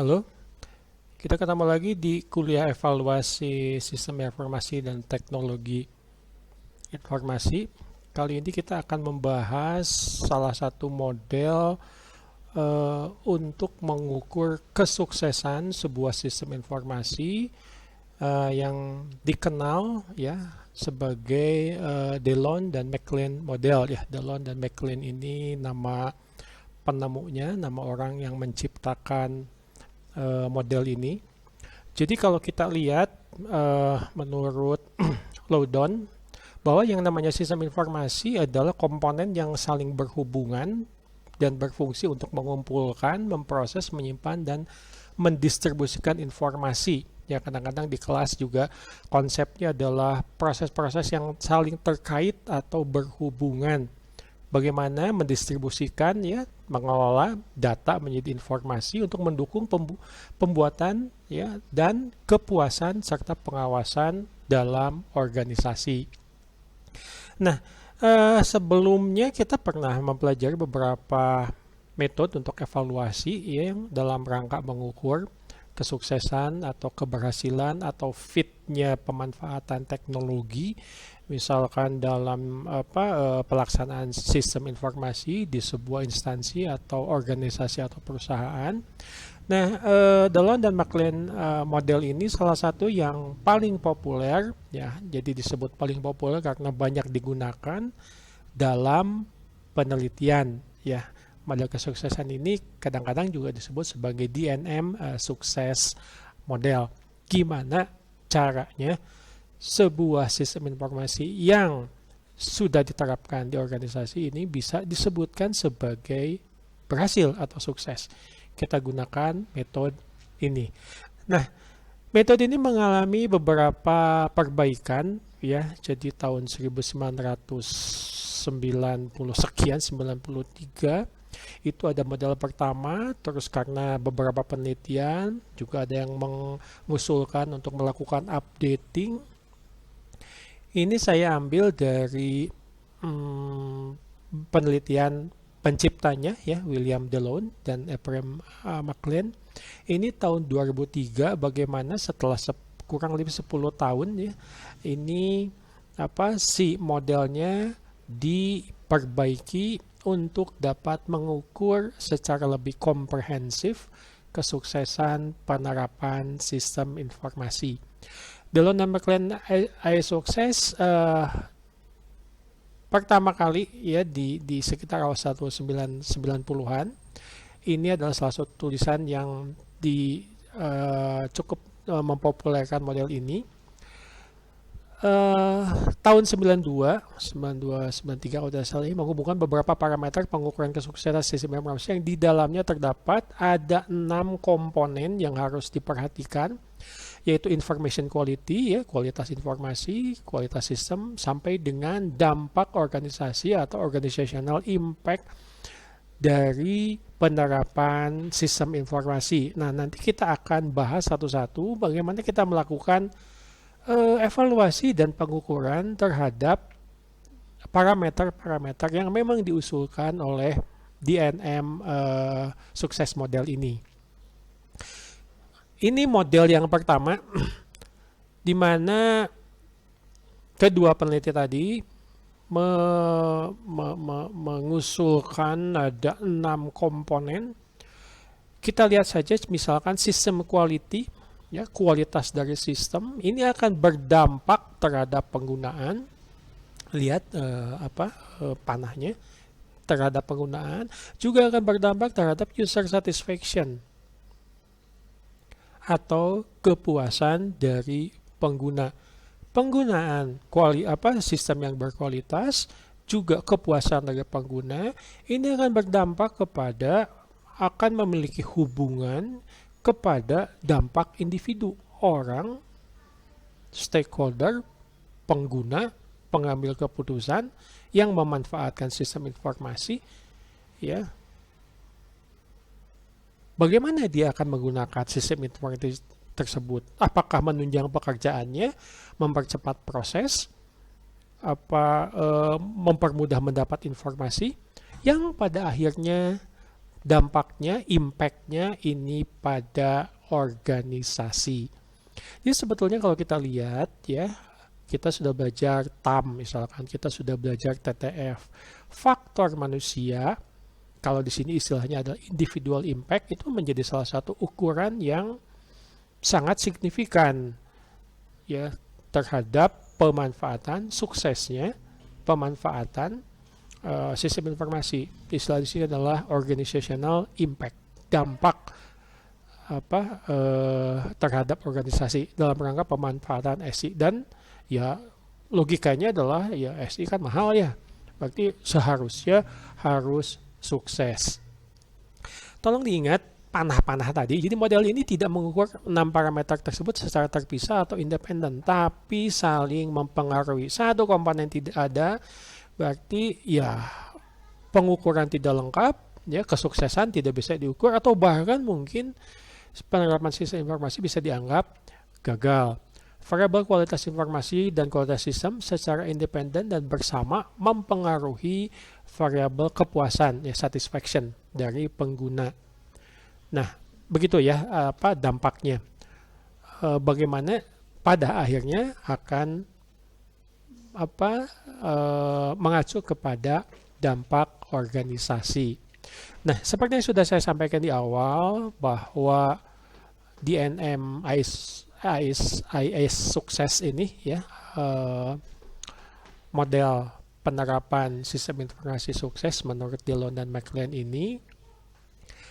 Halo, kita ketemu lagi di kuliah evaluasi sistem informasi dan teknologi informasi. Kali ini kita akan membahas salah satu model untuk mengukur kesuksesan sebuah sistem informasi yang dikenal ya sebagai Delon dan McLean model ya. Delon dan McLean ini nama penemunya, nama orang yang menciptakan model ini. Jadi kalau kita lihat menurut Loudon bahwa yang namanya sistem informasi adalah komponen yang saling berhubungan dan berfungsi untuk mengumpulkan, memproses, menyimpan dan mendistribusikan informasi. Ya kadang-kadang di kelas juga konsepnya adalah proses-proses yang saling terkait atau berhubungan. Bagaimana mendistribusikan ya, mengelola data menjadi informasi untuk mendukung pembuatan ya dan kepuasan serta pengawasan dalam organisasi. Nah, sebelumnya kita pernah mempelajari beberapa metode untuk evaluasi yang dalam rangka mengukur kesuksesan atau keberhasilan atau fitnya pemanfaatan teknologi, misalkan dalam pelaksanaan sistem informasi di sebuah instansi atau organisasi atau perusahaan. Nah, Delon dan McLean model ini salah satu yang paling populer, ya. Jadi disebut paling populer karena banyak digunakan dalam penelitian, ya. Model kesuksesan ini kadang-kadang juga disebut sebagai DNM sukses model. Gimana caranya sebuah sistem informasi yang sudah diterapkan di organisasi ini bisa disebutkan sebagai berhasil atau sukses. Kita gunakan metode ini. Nah, metode ini mengalami beberapa perbaikan ya. Jadi tahun 1990 sekian 93 itu ada model pertama, terus karena beberapa penelitian juga ada yang mengusulkan untuk melakukan updating. Ini saya ambil dari penelitian penciptanya ya, William Delon dan Ephraim McLean. Ini tahun 2003, bagaimana setelah kurang lebih 10 tahun ya, ini si modelnya diperbaiki untuk dapat mengukur secara lebih komprehensif kesuksesan penerapan sistem informasi. Delon dan McLean sukses pertama kali ya di sekitar awal 1990-an. Ini adalah salah satu tulisan yang cukup mempopulerkan model ini. Tahun 93 kalau tidak salah ini menghubungkan beberapa parameter pengukuran kesuksesan sistem informasi yang di dalamnya terdapat ada 6 komponen yang harus diperhatikan, yaitu information quality ya, kualitas informasi, kualitas sistem, sampai dengan dampak organisasi atau organizational impact dari penerapan sistem informasi. Nah, nanti kita akan bahas satu-satu bagaimana kita melakukan evaluasi dan pengukuran terhadap parameter-parameter yang memang diusulkan oleh DNM sukses model ini. Ini model yang pertama, di mana kedua peneliti tadi mengusulkan ada 6 komponen. Kita lihat saja misalkan sistem quality, ya, kualitas dari sistem ini akan berdampak terhadap penggunaan. Lihat panahnya terhadap penggunaan, juga akan berdampak terhadap user satisfaction atau kepuasan dari pengguna. Penggunaan sistem yang berkualitas juga kepuasan dari pengguna ini akan berdampak kepada akan memiliki hubungan kepada dampak individu, orang, stakeholder, pengguna, pengambil keputusan yang memanfaatkan sistem informasi ya. Bagaimana dia akan menggunakan sistem informasi tersebut? Apakah menunjang pekerjaannya, mempercepat proses, mempermudah mendapat informasi yang pada akhirnya dampaknya, impact-nya ini pada organisasi. Jadi sebetulnya kalau kita lihat ya, kita sudah belajar TAM misalkan, kita sudah belajar TTF. Faktor manusia, kalau di sini istilahnya adalah individual impact, itu menjadi salah satu ukuran yang sangat signifikan ya terhadap pemanfaatan suksesnya pemanfaatan sistem informasi. Istilah di sini adalah organizational impact, dampak terhadap organisasi dalam rangka pemanfaatan SI. Dan ya logikanya adalah ya SI kan mahal ya, berarti seharusnya harus sukses. Tolong diingat panah-panah tadi. Jadi model ini tidak mengukur 6 parameter tersebut secara terpisah atau independen, tapi saling mempengaruhi. Satu komponen tidak ada, berarti ya pengukuran tidak lengkap, ya kesuksesan tidak bisa diukur, atau bahkan mungkin penerapan sistem informasi bisa dianggap gagal. Variabel kualitas informasi dan kualitas sistem secara independen dan bersama mempengaruhi variabel kepuasan, ya satisfaction dari pengguna. Nah, begitu ya dampaknya. Bagaimana pada akhirnya akan mengacu kepada dampak organisasi. Nah, seperti yang sudah saya sampaikan di awal bahwa DNM IS sukses ini ya model penerapan sistem informasi sukses menurut Dillon dan McLean ini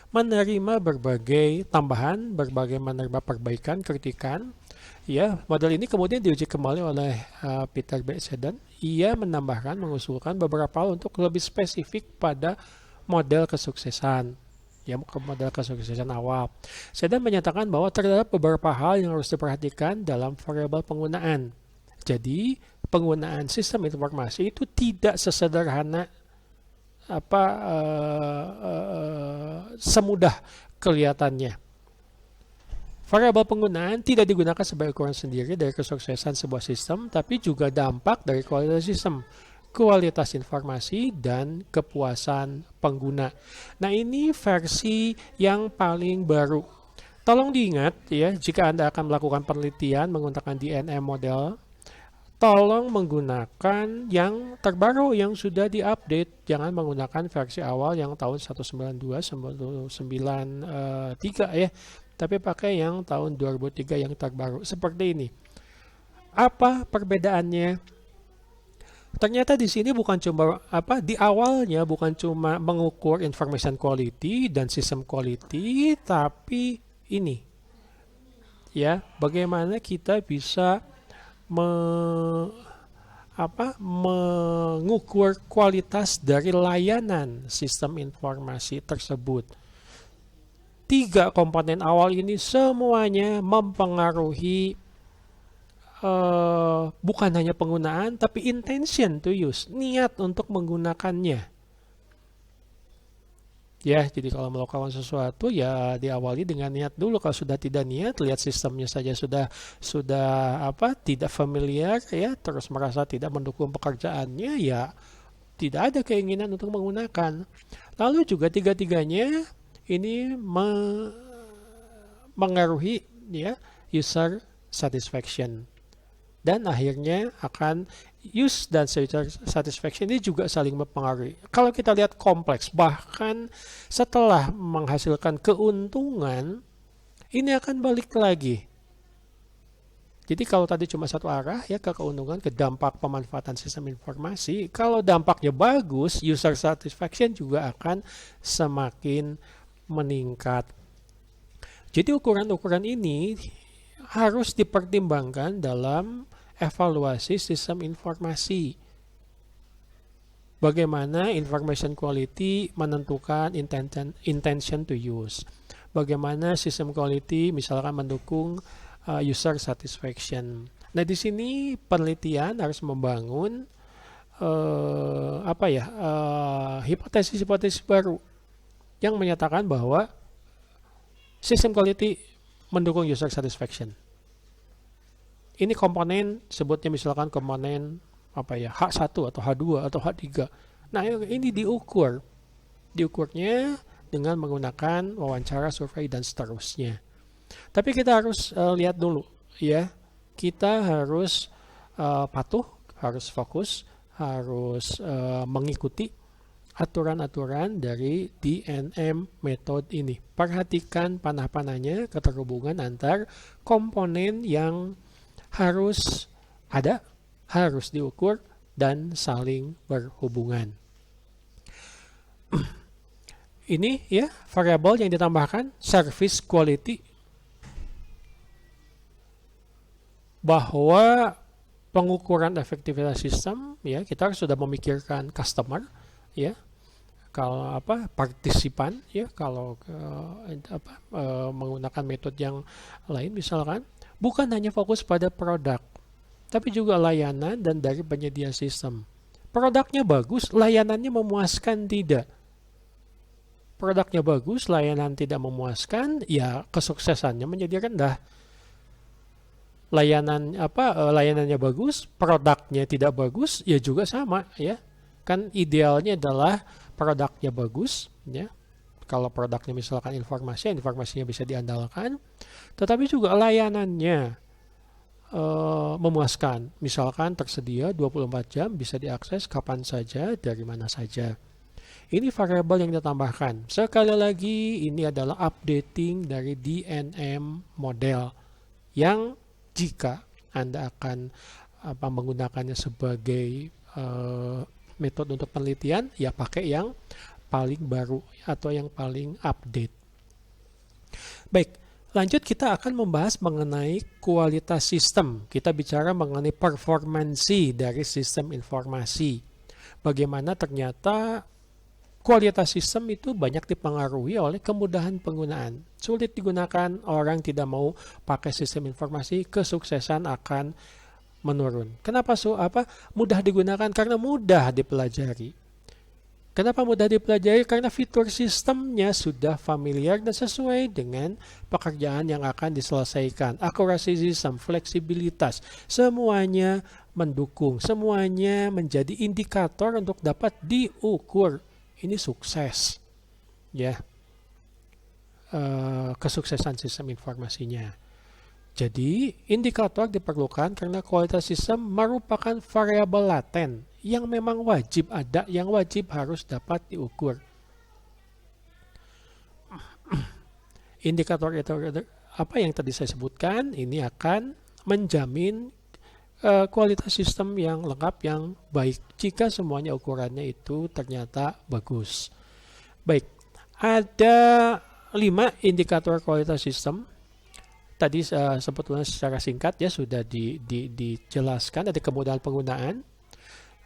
menerima berbagai tambahan, berbagai menerima perbaikan, kritikan. Ya, model ini kemudian diuji kembali oleh Peter B. Sedan. Ia menambahkan, mengusulkan beberapa hal untuk lebih spesifik pada model kesuksesan. Ya, model kesuksesan awal. Sedan menyatakan bahwa terdapat beberapa hal yang harus diperhatikan dalam variabel penggunaan. Jadi, penggunaan sistem informasi itu tidak sesederhana semudah kelihatannya. Variabel penggunaan tidak digunakan sebagai ukuran sendiri dari kesuksesan sebuah sistem, tapi juga dampak dari kualitas sistem, kualitas informasi, dan kepuasan pengguna. Nah, ini versi yang paling baru. Tolong diingat ya, jika Anda akan melakukan penelitian menggunakan DNM model, tolong menggunakan yang terbaru yang sudah diupdate. Jangan menggunakan versi awal yang tahun 192, 193 ya. Tapi pakai yang tahun 2003 yang terbaru. Seperti ini. Apa perbedaannya? Ternyata di sini bukan cuma di awalnya bukan cuma mengukur information quality dan system quality, tapi ini. Ya, bagaimana kita bisa mengukur kualitas dari layanan sistem informasi tersebut. 3 komponen awal ini semuanya mempengaruhi bukan hanya penggunaan, tapi intention to use, niat untuk menggunakannya. Ya, jadi kalau melakukan sesuatu ya diawali dengan niat dulu. Kalau sudah tidak niat, lihat sistemnya saja sudah tidak familiar ya, terus merasa tidak mendukung pekerjaannya, ya tidak ada keinginan untuk menggunakan. Lalu juga tiga-tiganya ini mengaruhi ya user satisfaction. Dan akhirnya akan use dan user satisfaction ini juga saling mempengaruhi. Kalau kita lihat kompleks, bahkan setelah menghasilkan keuntungan, ini akan balik lagi. Jadi kalau tadi cuma satu arah ya ke keuntungan, ke dampak pemanfaatan sistem informasi, kalau dampaknya bagus, user satisfaction juga akan semakin meningkat. Jadi ukuran-ukuran ini harus dipertimbangkan dalam evaluasi sistem informasi. Bagaimana information quality menentukan intention to use. Bagaimana sistem quality misalkan mendukung user satisfaction. Nah, di sini penelitian harus membangun hipotesis-hipotesis baru yang menyatakan bahwa sistem quality mendukung user satisfaction. Ini komponen, sebutnya misalkan komponen H1 atau H2 atau H3. Nah, ini diukur. Diukurnya dengan menggunakan wawancara, survei, dan seterusnya. Tapi kita harus lihat dulu ya. Kita harus patuh, harus fokus, harus mengikuti aturan-aturan dari DNM method ini. Perhatikan panah-panahnya, keterhubungan antar komponen yang harus ada, harus diukur, dan saling berhubungan. Ini ya variabel yang ditambahkan, service quality, bahwa pengukuran efektivitas sistem ya kita sudah memikirkan customer ya, kalau partisipan ya, kalau menggunakan metode yang lain misalkan bukan hanya fokus pada produk tapi juga layanan dan dari penyedia sistem. Produknya bagus, layanannya memuaskan tidak. Produknya bagus, layanan tidak memuaskan, ya kesuksesannya menjadi rendah. Layanannya bagus, produknya tidak bagus, ya juga sama ya. Kan idealnya adalah produknya bagus ya. Kalau produknya misalkan informasinya bisa diandalkan, tetapi juga layanannya memuaskan. Misalkan tersedia 24 jam, bisa diakses kapan saja, dari mana saja. Ini variabel yang ditambahkan. Sekali lagi, ini adalah updating dari DNM model yang jika Anda akan menggunakannya sebagai metode untuk penelitian, ya pakai yang paling baru atau yang paling update. Baik, lanjut kita akan membahas mengenai kualitas sistem. Kita bicara mengenai performansi dari sistem informasi. Bagaimana ternyata kualitas sistem itu banyak dipengaruhi oleh kemudahan penggunaan. Sulit digunakan, orang tidak mau pakai sistem informasi, kesuksesan akan menurun. Kenapa mudah digunakan? Karena mudah dipelajari. Kenapa mudah dipelajari? Karena fitur sistemnya sudah familiar dan sesuai dengan pekerjaan yang akan diselesaikan. Akurasi sistem, fleksibilitas, semuanya mendukung, semuanya menjadi indikator untuk dapat diukur. Ini sukses, ya, kesuksesan sistem informasinya. Jadi, indikator diperlukan karena kualitas sistem merupakan variabel laten yang memang wajib ada, yang wajib harus dapat diukur. Indikator itu apa yang tadi saya sebutkan, ini akan menjamin kualitas sistem yang lengkap, yang baik, jika semuanya ukurannya itu ternyata bagus. Baik, ada 5 indikator kualitas sistem. Tadi sebetulnya secara singkat ya sudah dijelaskan, ada kemudahan penggunaan.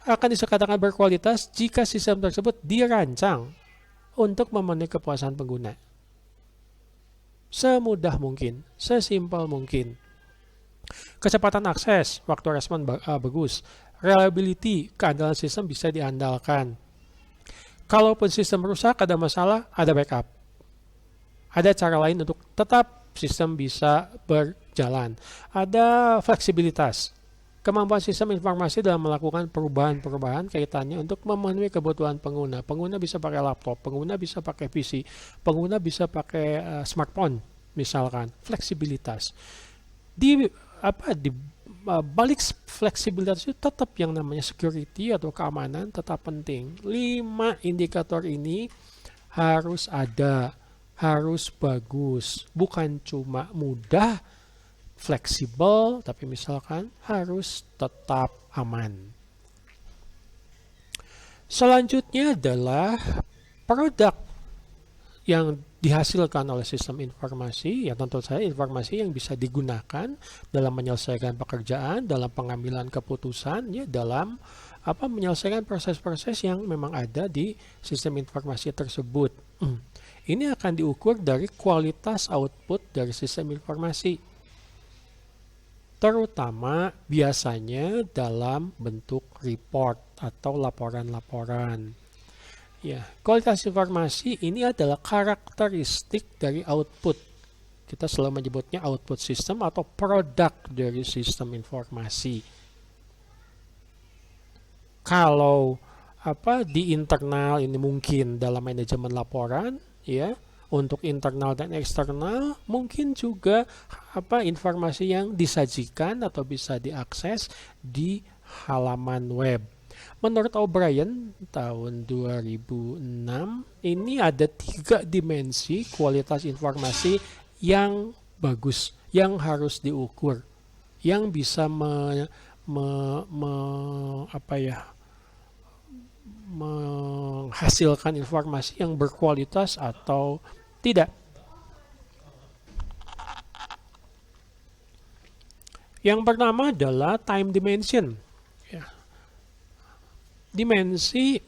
Akan dikatakan berkualitas jika sistem tersebut dirancang untuk memenuhi kepuasan pengguna. Semudah mungkin, sesimpel mungkin. Kecepatan akses, waktu respon bagus. Reliability, keandalan sistem bisa diandalkan. Kalaupun sistem rusak, ada masalah, ada backup. Ada cara lain untuk tetap sistem bisa berjalan. Ada fleksibilitas. Kemampuan sistem informasi dalam melakukan perubahan-perubahan kaitannya untuk memenuhi kebutuhan pengguna. Pengguna bisa pakai laptop, pengguna bisa pakai PC, pengguna bisa pakai smartphone, misalkan. Fleksibilitas. Di balik fleksibilitas itu tetap yang namanya security atau keamanan tetap penting. 5 indikator ini harus ada, harus bagus, bukan cuma mudah, fleksibel, tapi misalkan harus tetap aman. Selanjutnya adalah produk yang dihasilkan oleh sistem informasi, ya tentu saja informasi yang bisa digunakan dalam menyelesaikan pekerjaan, dalam pengambilan keputusan, ya dalam menyelesaikan proses-proses yang memang ada di sistem informasi tersebut. Ini akan diukur dari kualitas output dari sistem informasi, terutama biasanya dalam bentuk report atau laporan-laporan. Ya, kualitas informasi ini adalah karakteristik dari output. Kita selalu menyebutnya output system atau produk dari sistem informasi. Kalau di internal ini mungkin dalam manajemen laporan, ya, untuk internal dan eksternal, mungkin juga informasi yang disajikan atau bisa diakses di halaman web. Menurut O'Brien tahun 2006, ini ada 3 dimensi kualitas informasi yang bagus, yang harus diukur, yang bisa menghasilkan informasi yang berkualitas atau tidak. Yang pertama adalah time dimension. Ya. Dimensi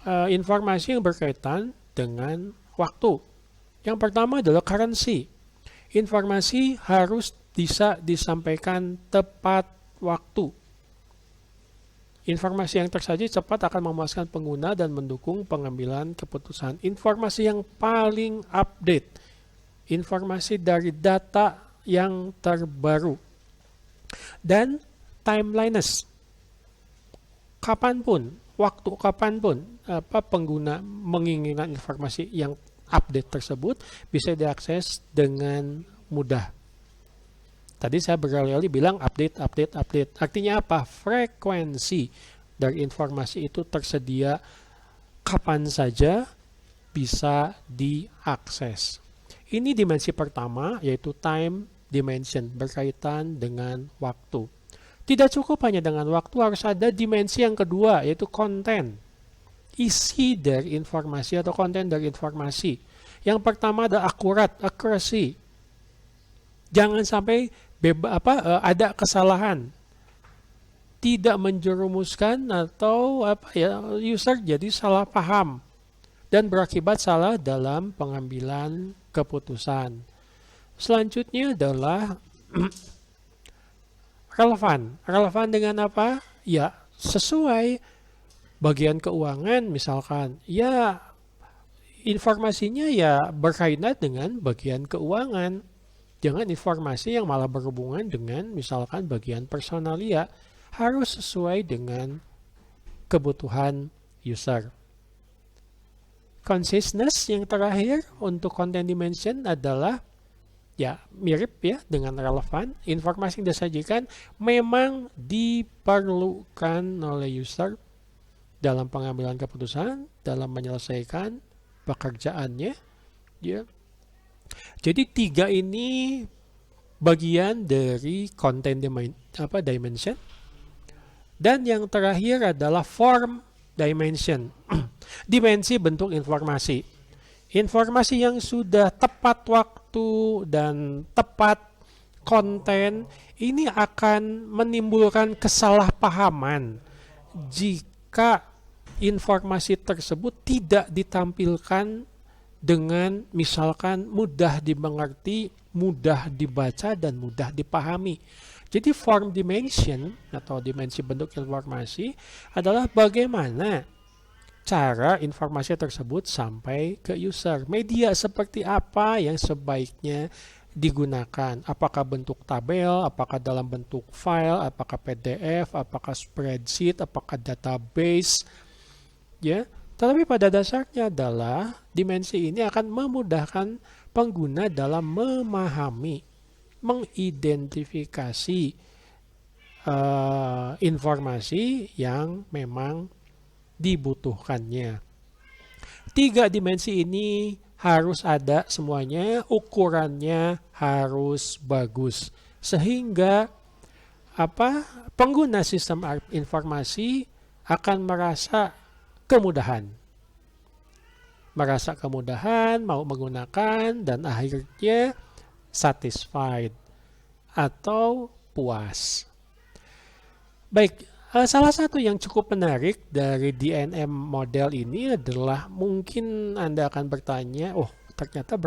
informasi yang berkaitan dengan waktu. Yang pertama adalah currency. Informasi harus bisa disampaikan tepat waktu. Informasi yang tersaji cepat akan memuaskan pengguna dan mendukung pengambilan keputusan. Informasi yang paling update. Informasi dari data yang terbaru. Dan timeliness. Kapanpun, waktu kapanpun, pengguna menginginkan informasi yang update tersebut bisa diakses dengan mudah. Tadi saya berkali-kali bilang update. Artinya apa? Frekuensi dari informasi itu tersedia kapan saja bisa diakses. Ini dimensi pertama, yaitu time dimension, berkaitan dengan waktu. Tidak cukup hanya dengan waktu, harus ada dimensi yang kedua, yaitu konten. Isi dari informasi atau konten dari informasi. Yang pertama ada accuracy. Jangan sampai ada kesalahan, tidak menjerumuskan atau user jadi salah paham dan berakibat salah dalam pengambilan keputusan. Selanjutnya adalah relevan. Relevan dengan apa? Ya, sesuai bagian keuangan misalkan. Ya, informasinya ya berkaitan dengan bagian keuangan. Jangan informasi yang malah berhubungan dengan misalkan bagian personalia, harus sesuai dengan kebutuhan user. Consciousness yang terakhir untuk content dimension adalah ya mirip ya dengan relevan. Informasi yang disajikan memang diperlukan oleh user dalam pengambilan keputusan, dalam menyelesaikan pekerjaannya, ya. Jadi 3 ini bagian dari content dimension. Dan yang terakhir adalah form dimension. Dimensi bentuk informasi. Informasi yang sudah tepat waktu dan tepat konten ini akan menimbulkan kesalahpahaman jika informasi tersebut tidak ditampilkan dengan misalkan mudah dimengerti, mudah dibaca, dan mudah dipahami. Jadi form dimension atau dimensi bentuk informasi adalah bagaimana cara informasi tersebut sampai ke user. Media seperti apa yang sebaiknya digunakan? Apakah bentuk tabel, apakah dalam bentuk file, apakah PDF, apakah spreadsheet, apakah database, ya. Tetapi pada dasarnya adalah dimensi ini akan memudahkan pengguna dalam memahami, mengidentifikasi informasi yang memang dibutuhkannya. 3 dimensi ini harus ada semuanya, ukurannya harus bagus. Sehingga pengguna sistem informasi akan merasa kemudahan, mau menggunakan, dan akhirnya satisfied atau puas. Baik, salah satu yang cukup menarik dari DNM model ini adalah mungkin Anda akan bertanya, ternyata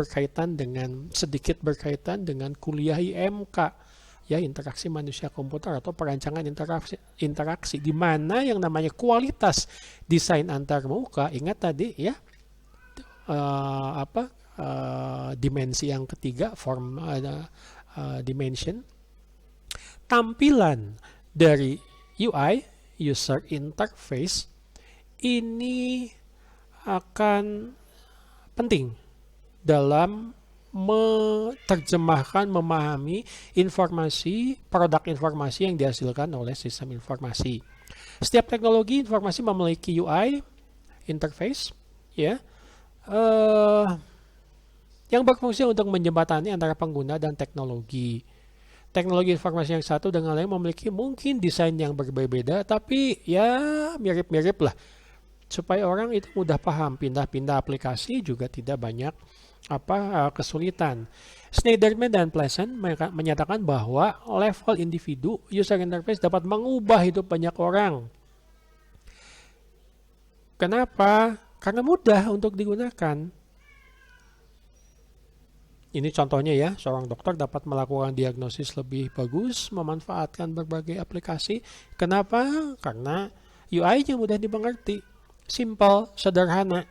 sedikit berkaitan dengan kuliah IMK. Ya, interaksi manusia komputer atau perancangan interaksi di mana yang namanya kualitas desain antarmuka, ingat tadi ya, dimensi yang ketiga, form dimension, tampilan dari UI, user interface, ini akan penting dalam menerjemahkan, memahami informasi, produk informasi yang dihasilkan oleh sistem informasi. Setiap teknologi informasi memiliki UI, interface, ya, yang berfungsi untuk menjembatani antara pengguna dan teknologi. Teknologi informasi yang satu dengan lain memiliki mungkin desain yang berbeda, tapi ya mirip-mirip lah. Supaya orang itu mudah paham, pindah-pindah aplikasi juga tidak banyak kesulitan. Schneiderman dan Pleasant menyatakan bahwa level individu user interface dapat mengubah hidup banyak orang. Kenapa? Karena mudah untuk digunakan. Ini contohnya ya, seorang dokter dapat melakukan diagnosis lebih bagus, memanfaatkan berbagai aplikasi. Kenapa? Karena UI-nya mudah dimengerti, simple, sederhana.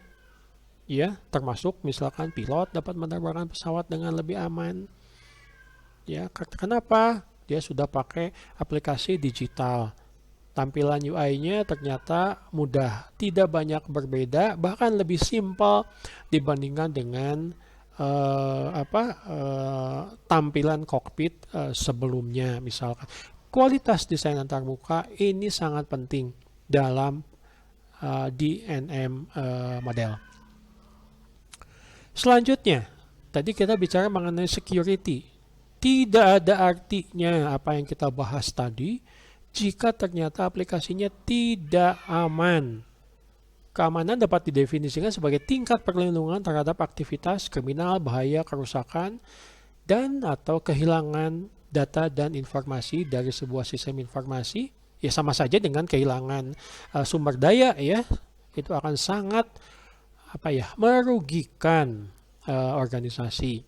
Ya, termasuk misalkan pilot dapat menerbangkan pesawat dengan lebih aman. Ya, kenapa? Dia sudah pakai aplikasi digital. Tampilan UI-nya ternyata mudah, tidak banyak berbeda, bahkan lebih simple dibandingkan dengan tampilan kokpit sebelumnya misalkan. Kualitas desain antarmuka ini sangat penting dalam DNM model. Selanjutnya, tadi kita bicara mengenai security. Tidak ada artinya apa yang kita bahas tadi jika ternyata aplikasinya tidak aman. Keamanan dapat didefinisikan sebagai tingkat perlindungan terhadap aktivitas kriminal, bahaya, kerusakan, dan atau kehilangan data dan informasi dari sebuah sistem informasi. Ya sama saja dengan kehilangan sumber daya ya. Itu akan sangat merugikan organisasi.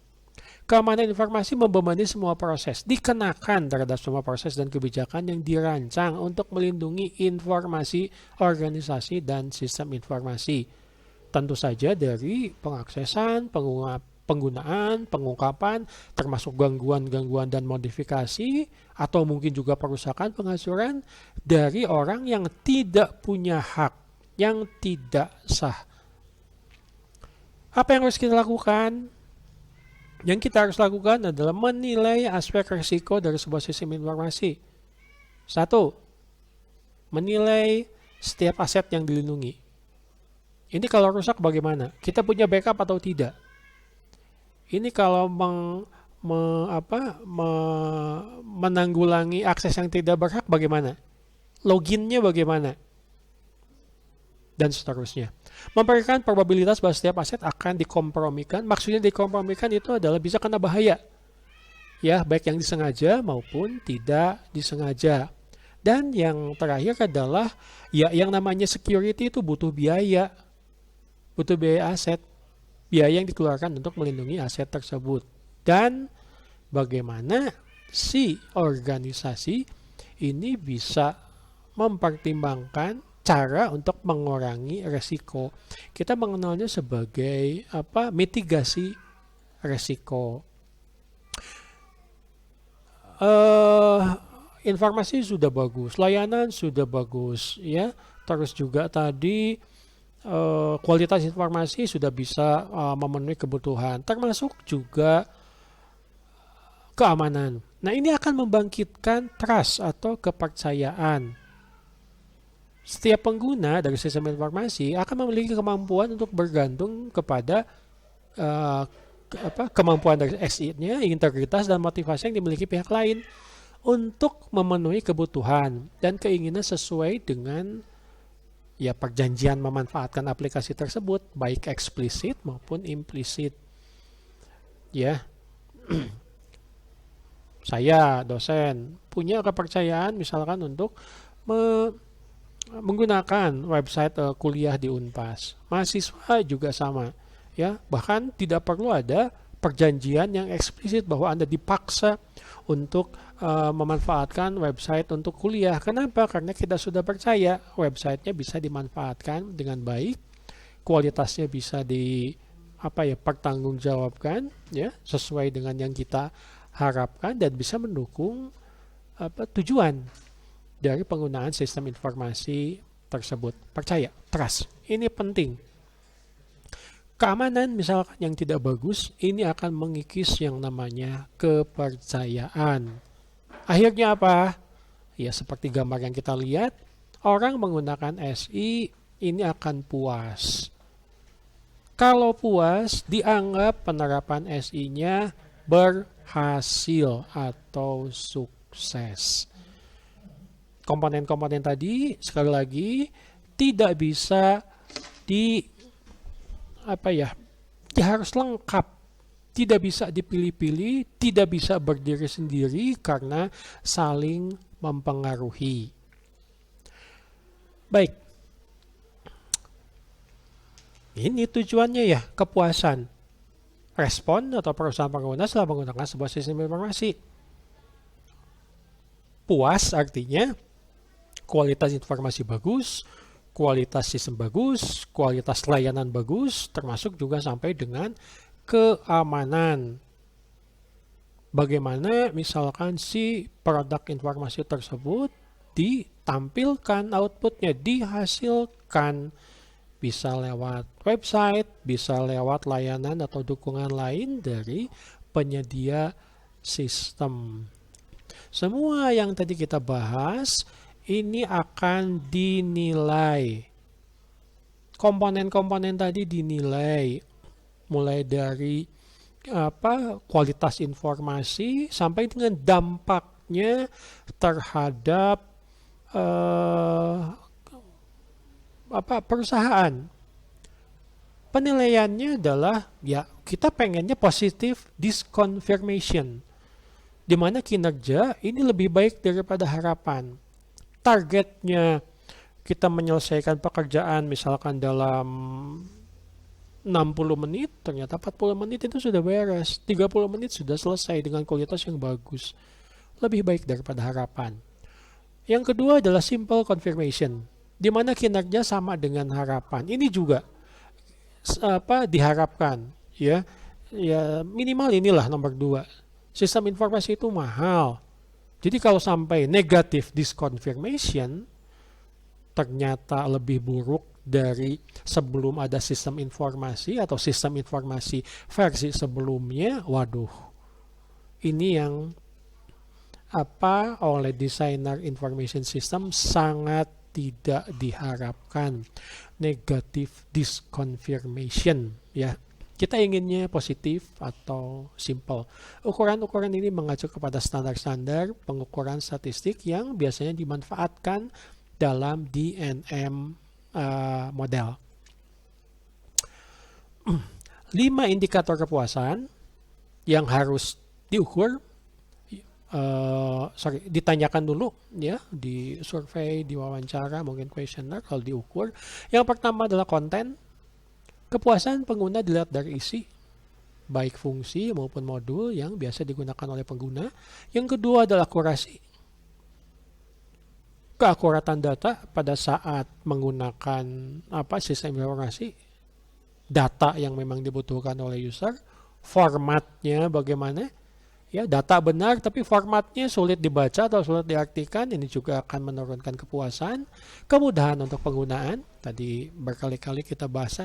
Keamanan informasi membebani semua proses, dikenakan terhadap semua proses dan kebijakan yang dirancang untuk melindungi informasi organisasi dan sistem informasi. Tentu saja dari pengaksesan, penggunaan, pengungkapan, termasuk gangguan-gangguan dan modifikasi, atau mungkin juga perusakan penghancuran dari orang yang tidak punya hak, yang tidak sah. Apa yang harus kita lakukan? Yang kita harus lakukan adalah menilai aspek risiko dari sebuah sistem informasi. 1. Menilai setiap aset yang dilindungi. Ini kalau rusak bagaimana? Kita punya backup atau tidak? Ini kalau menanggulangi akses yang tidak berhak bagaimana? Loginnya bagaimana? Dan seterusnya. Memberikan probabilitas bahwa setiap aset akan dikompromikan. Maksudnya dikompromikan itu adalah bisa kena bahaya. Ya, baik yang disengaja maupun tidak disengaja. Dan yang terakhir adalah ya yang namanya security itu butuh biaya. Butuh biaya aset. Biaya yang dikeluarkan untuk melindungi aset tersebut. Dan bagaimana si organisasi ini bisa mempertimbangkan cara untuk mengurangi resiko. Kita mengenalnya sebagai mitigasi resiko. Informasi sudah bagus, layanan sudah bagus, ya. Terus juga tadi kualitas informasi sudah bisa memenuhi kebutuhan, termasuk juga keamanan. Nah, ini akan membangkitkan trust atau kepercayaan. Setiap pengguna dari sistem informasi akan memiliki kemampuan untuk bergantung kepada kemampuan dari SI-nya, integritas dan motivasi yang dimiliki pihak lain untuk memenuhi kebutuhan dan keinginan sesuai dengan perjanjian memanfaatkan aplikasi tersebut, baik eksplisit maupun implisit. Ya. Saya dosen punya kepercayaan misalkan untuk menggunakan website kuliah di Unpas. Mahasiswa juga sama, ya. Bahkan tidak perlu ada perjanjian yang eksplisit bahwa Anda dipaksa untuk memanfaatkan website untuk kuliah. Kenapa? Karena kita sudah percaya websitenya bisa dimanfaatkan dengan baik, kualitasnya bisa pertanggungjawabkan, ya, sesuai dengan yang kita harapkan dan bisa mendukung tujuan dari penggunaan sistem informasi tersebut. Percaya, trust. Ini penting. Keamanan misalkan yang tidak bagus, ini akan mengikis yang namanya kepercayaan. Akhirnya apa? Ya seperti gambar yang kita lihat, orang menggunakan SI ini akan puas. Kalau puas, dianggap penerapan SI-nya berhasil atau sukses. Komponen-komponen tadi, sekali lagi, tidak bisa harus lengkap. Tidak bisa dipilih-pilih, tidak bisa berdiri sendiri karena saling mempengaruhi. Baik. Ini tujuannya ya, kepuasan. Respon atau perusahaan pengguna setelah menggunakan sebuah sistem informasi. Puas artinya kualitas informasi bagus, kualitas sistem bagus, kualitas layanan bagus, termasuk juga sampai dengan keamanan. Bagaimana misalkan si produk informasi tersebut ditampilkan outputnya, dihasilkan, bisa lewat website, bisa lewat layanan atau dukungan lain dari penyedia sistem. Semua yang tadi kita bahas ini akan dinilai. Komponen-komponen tadi dinilai mulai dari kualitas informasi sampai dengan dampaknya terhadap perusahaan. Penilaiannya adalah ya kita pengennya positive disconfirmation, di mana kinerja ini lebih baik daripada harapan. Targetnya kita menyelesaikan pekerjaan misalkan dalam 60 menit, ternyata 40 menit itu sudah beres, 30 menit sudah selesai dengan kualitas yang bagus. Lebih baik daripada harapan. Yang kedua adalah simple confirmation, di mana kinerja sama dengan harapan. Ini juga diharapkan, ya minimal inilah nomor 2. Sistem informasi itu mahal. Jadi kalau sampai negatif disconfirmation, ternyata lebih buruk dari sebelum ada sistem informasi atau sistem informasi versi sebelumnya, waduh. Ini yang oleh desainer information system sangat tidak diharapkan. Negative disconfirmation, ya. Kita inginnya positif atau simple. Ukuran-ukuran ini mengacu kepada standar-standar pengukuran statistik yang biasanya dimanfaatkan dalam DNM model. 5 indikator kepuasan yang harus diukur, ditanyakan dulu ya, di survei, di wawancara, mungkin questionnaire kalau diukur. Yang pertama adalah konten. Kepuasan pengguna dilihat dari isi, baik fungsi maupun modul yang biasa digunakan oleh pengguna. Yang kedua adalah akurasi. Keakuratan data pada saat menggunakan sistem informasi, data yang memang dibutuhkan oleh user, formatnya bagaimana, ya data benar tapi formatnya sulit dibaca atau sulit diartikan, ini juga akan menurunkan kepuasan. Kemudahan untuk penggunaan, tadi berkali-kali kita bahas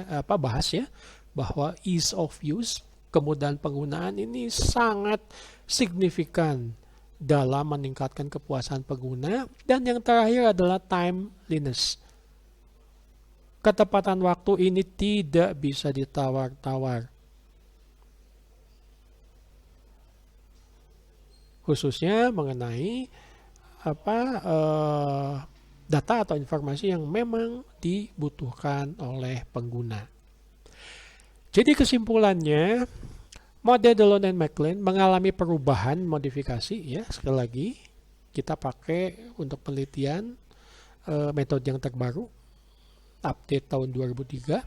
ya, bahwa ease of use, kemudahan penggunaan ini sangat signifikan dalam meningkatkan kepuasan pengguna. Dan yang terakhir adalah timeliness. Ketepatan waktu ini tidak bisa ditawar-tawar. Khususnya mengenai data atau informasi yang memang dibutuhkan oleh pengguna. Jadi kesimpulannya, model Delon and McLean mengalami perubahan modifikasi, ya sekali lagi kita pakai untuk penelitian metode yang terbaru, update tahun 2003.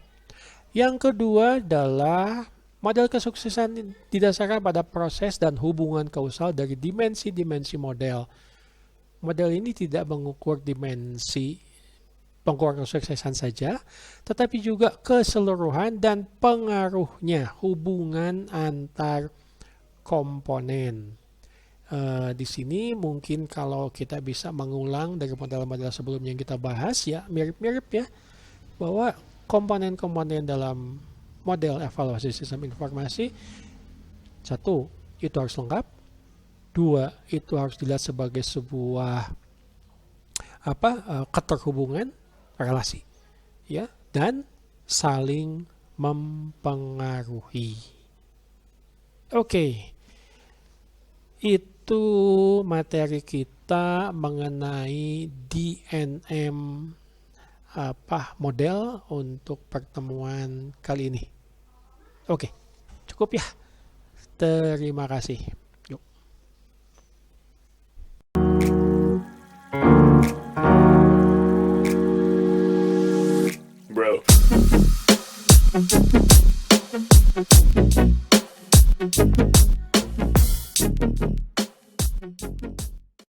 Yang kedua adalah model kesuksesan didasarkan pada proses dan hubungan kausal dari dimensi-dimensi model. Model ini tidak mengukur dimensi pengukur kesuksesan saja, tetapi juga keseluruhan dan pengaruhnya, hubungan antar komponen. Di sini mungkin kalau kita bisa mengulang dari model-model sebelumnya yang kita bahas, ya mirip-mirip ya, bahwa komponen-komponen dalam model evaluasi sistem informasi, satu, itu harus lengkap. Dua, itu harus dilihat sebagai sebuah keterhubungan relasi, ya, dan saling mempengaruhi. Oke, itu materi kita mengenai DNM model untuk pertemuan kali ini. Oke, cukup ya. Terima kasih. Yuk. Bro.